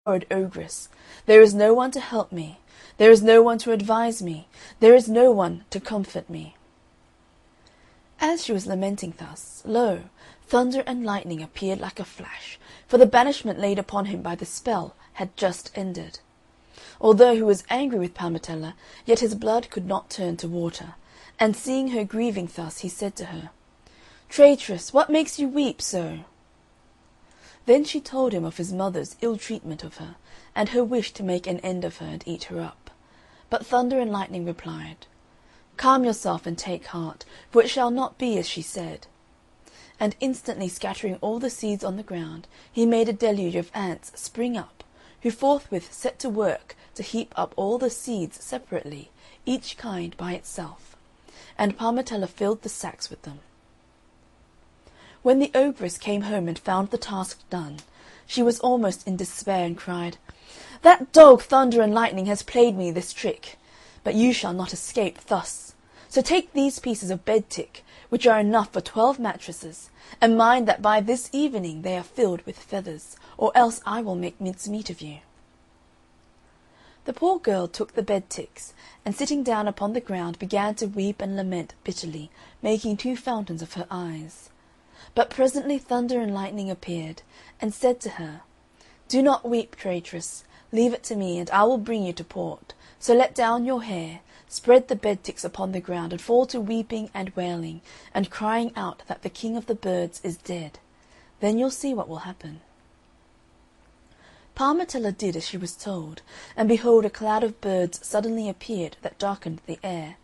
horrid ogress. There is no one to help me. There is no one to advise me. There is no one to comfort me." As she was lamenting thus, lo! Thunder and Lightning appeared like a flash, for the banishment laid upon him by the spell had just ended. Although he was angry with Parmetella, yet his blood could not turn to water, and seeing her grieving thus, he said to her, "Traitress, what makes you weep so?" Then she told him of his mother's ill treatment of her, and her wish to make an end of her and eat her up. But Thunder and Lightning replied, "Calm yourself and take heart, for it shall not be as she said." And instantly scattering all the seeds on the ground, he made a deluge of ants spring up, who forthwith set to work to heap up all the seeds separately, each kind by itself. And Parmetella filled the sacks with them. When the ogress came home and found the task done, she was almost in despair, and cried, "That dog Thunder and Lightning has played me this trick, but you shall not escape thus. So take these pieces of bed-tick, which are enough for 12 mattresses, and mind that by this evening they are filled with feathers, or else I will make mincemeat of you." The poor girl took the bed-ticks, and sitting down upon the ground began to weep and lament bitterly, making 2 fountains of her eyes. But presently Thunder and Lightning appeared, and said to her, "Do not weep, traitress. Leave it to me, and I will bring you to port. So let down your hair, spread the bed-ticks upon the ground, and fall to weeping and wailing, and crying out that the King of the Birds is dead. Then you'll see what will happen." Parmetella did as she was told, and behold, a cloud of birds suddenly appeared that darkened the air.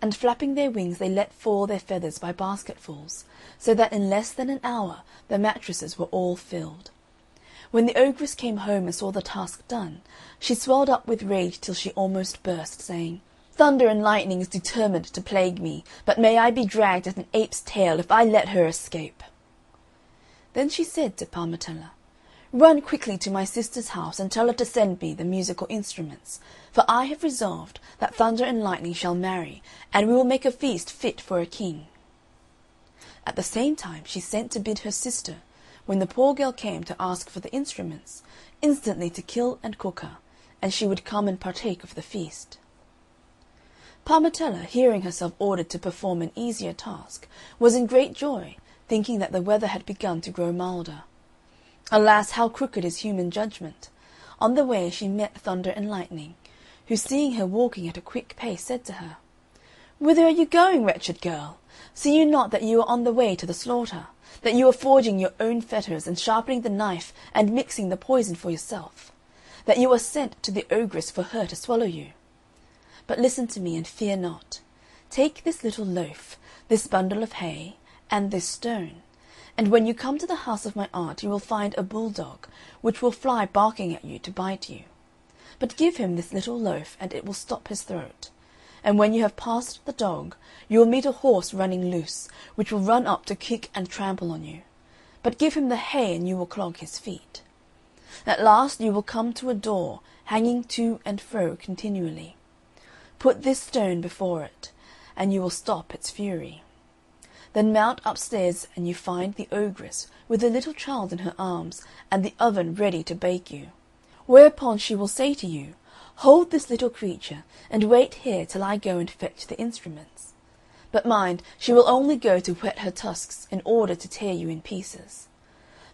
And flapping their wings they let fall their feathers by basketfuls, so that in less than an hour the mattresses were all filled. When the ogress came home and saw the task done, she swelled up with rage till she almost burst, saying, "Thunder and Lightning is determined to plague me, but may I be dragged at an ape's tail if I let her escape." Then she said to Parmetella, "Run quickly to my sister's house, and tell her to send me the musical instruments, for I have resolved that Thunder and Lightning shall marry, and we will make a feast fit for a king." At the same time she sent to bid her sister, when the poor girl came to ask for the instruments, instantly to kill and cook her, and she would come and partake of the feast. Parmetella, hearing herself ordered to perform an easier task, was in great joy, thinking that the weather had begun to grow milder. Alas, how crooked is human judgment! On the way she met Thunder and Lightning, who, seeing her walking at a quick pace, said to her, "Whither are you going, wretched girl? See you not that you are on the way to the slaughter, that you are forging your own fetters, and sharpening the knife, and mixing the poison for yourself, that you are sent to the ogress for her to swallow you? But listen to me, and fear not. Take this little loaf, this bundle of hay, and this stone, and when you come to the house of my aunt you will find a bulldog, which will fly barking at you to bite you. But give him this little loaf, and it will stop his throat. And when you have passed the dog, you will meet a horse running loose, which will run up to kick and trample on you. But give him the hay, and you will clog his feet. At last you will come to a door, hanging to and fro continually. Put this stone before it, and you will stop its fury. Then mount upstairs, and you find the ogress, with a little child in her arms, and the oven ready to bake you. Whereupon she will say to you, 'Hold this little creature, and wait here till I go and fetch the instruments.' But mind, she will only go to whet her tusks in order to tear you in pieces.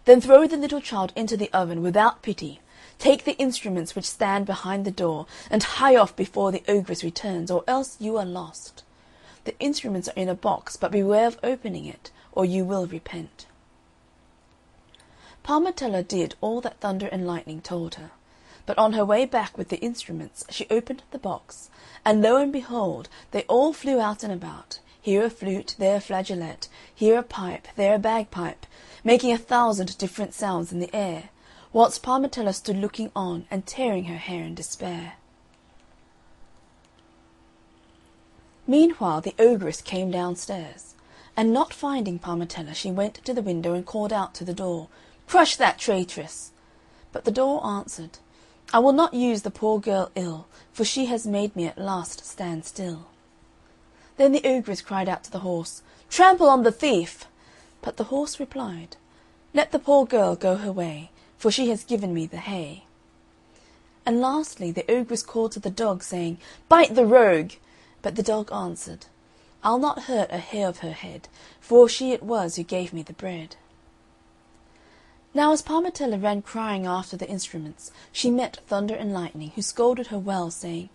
Then throw the little child into the oven without pity, take the instruments which stand behind the door, and hie off before the ogress returns, or else you are lost. The instruments are in a box, but beware of opening it, or you will repent." Parmetella did all that Thunder and Lightning told her, but on her way back with the instruments she opened the box, and lo and behold, they all flew out and about, here a flute, there a flageolet, here a pipe, there a bagpipe, making 1,000 different sounds in the air, whilst Parmetella stood looking on and tearing her hair in despair. Meanwhile the ogress came downstairs, and not finding Parmetella she went to the window and called out to the door, "Crush that traitress!" But the door answered, "I will not use the poor girl ill, for she has made me at last stand still." Then the ogress cried out to the horse, "Trample on the thief!" But the horse replied, "Let the poor girl go her way, for she has given me the hay." And lastly the ogress called to the dog, saying, "Bite the rogue!" But the dog answered, "I'll not hurt a hair of her head, for she it was who gave me the bread." Now as Parmetella ran crying after the instruments, she met Thunder and Lightning, who scolded her well, saying,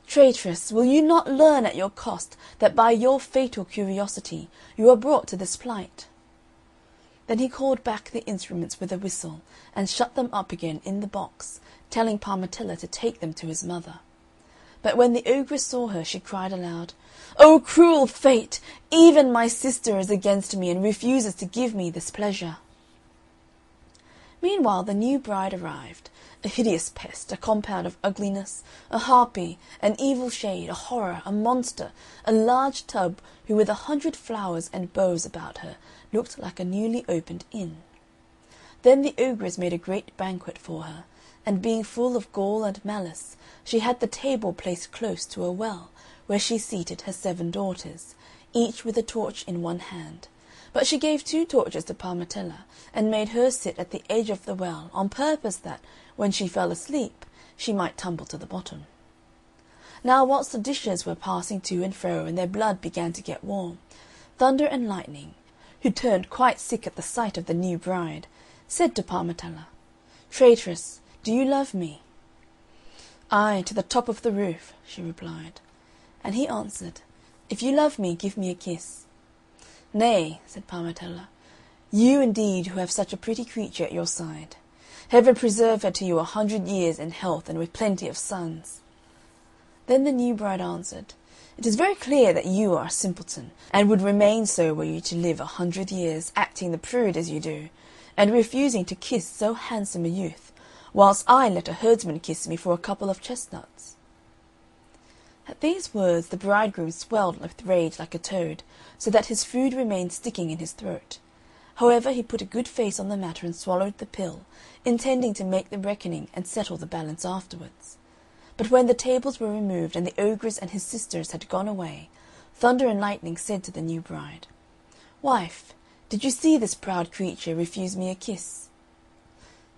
"Traitress, will you not learn at your cost that by your fatal curiosity you are brought to this plight?" Then he called back the instruments with a whistle, and shut them up again in the box, telling Parmetella to take them to his mother. But when the ogress saw her, she cried aloud, "O cruel fate! Even my sister is against me, and refuses to give me this pleasure." Meanwhile the new bride arrived, a hideous pest, a compound of ugliness, a harpy, an evil shade, a horror, a monster, a large tub, who with 100 flowers and bows about her looked like a newly opened inn. Then the ogress made a great banquet for her, and being full of gall and malice, she had the table placed close to a well, where she seated her 7 daughters, each with a torch in one hand. But she gave 2 torches to Parmetella, and made her sit at the edge of the well, on purpose that, when she fell asleep, she might tumble to the bottom. Now whilst the dishes were passing to and fro, and their blood began to get warm, Thunder and Lightning, who turned quite sick at the sight of the new bride, said to Parmetella, "Traitress, do you love me?" "Ay, to the top of the roof," she replied. And he answered, "If you love me, give me a kiss." "Nay," said Parmetella, "you indeed who have such a pretty creature at your side. Heaven preserve her to you 100 years in health and with plenty of sons." Then the new bride answered, "It is very clear that you are a simpleton, and would remain so were you to live 100 years, acting the prude as you do, and refusing to kiss so handsome a youth, whilst I let a herdsman kiss me for a couple of chestnuts." At these words the bridegroom swelled with rage like a toad, so that his food remained sticking in his throat. However, he put a good face on the matter and swallowed the pill, intending to make the reckoning and settle the balance afterwards. But when the tables were removed and the ogress and his sisters had gone away, Thunder and Lightning said to the new bride, "Wife, did you see this proud creature refuse me a kiss?"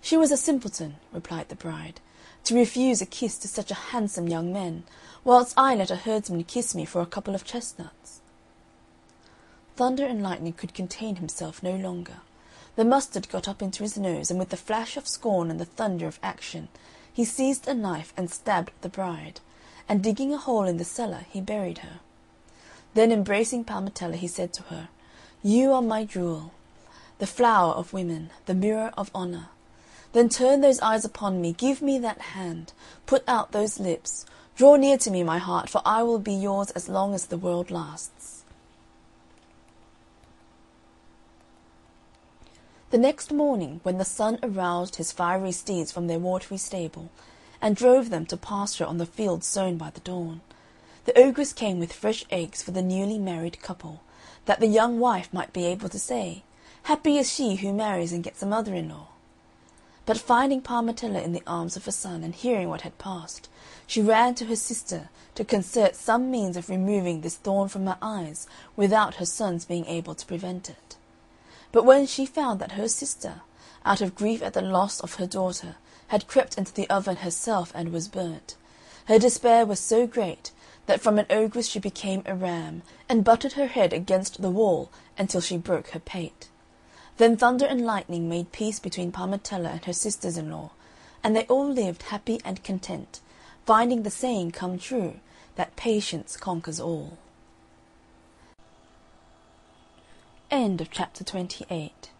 "She was a simpleton," replied the bride, "to refuse a kiss to such a handsome young man, whilst I let a herdsman kiss me for a couple of chestnuts." Thunder and Lightning could contain himself no longer. The mustard got up into his nose, and with the flash of scorn and the thunder of action, he seized a knife and stabbed the bride, and digging a hole in the cellar, he buried her. Then embracing Parmetella, he said to her, "You are my jewel, the flower of women, the mirror of honour. Then turn those eyes upon me, give me that hand, put out those lips, draw near to me, my heart, for I will be yours as long as the world lasts." The next morning, when the sun aroused his fiery steeds from their watery stable, and drove them to pasture on the fields sown by the dawn, the ogress came with fresh eggs for the newly married couple, that the young wife might be able to say, "Happy is she who marries and gets a mother-in-law." But finding Parmetella in the arms of her son, and hearing what had passed, she ran to her sister to concert some means of removing this thorn from her eyes without her son's being able to prevent it. But when she found that her sister, out of grief at the loss of her daughter, had crept into the oven herself and was burnt, her despair was so great that from an ogress she became a ram, and butted her head against the wall until she broke her pate. Then Thunder and Lightning made peace between Parmetella and her sisters-in-law, and they all lived happy and content, finding the saying come true that patience conquers all. End of chapter 28.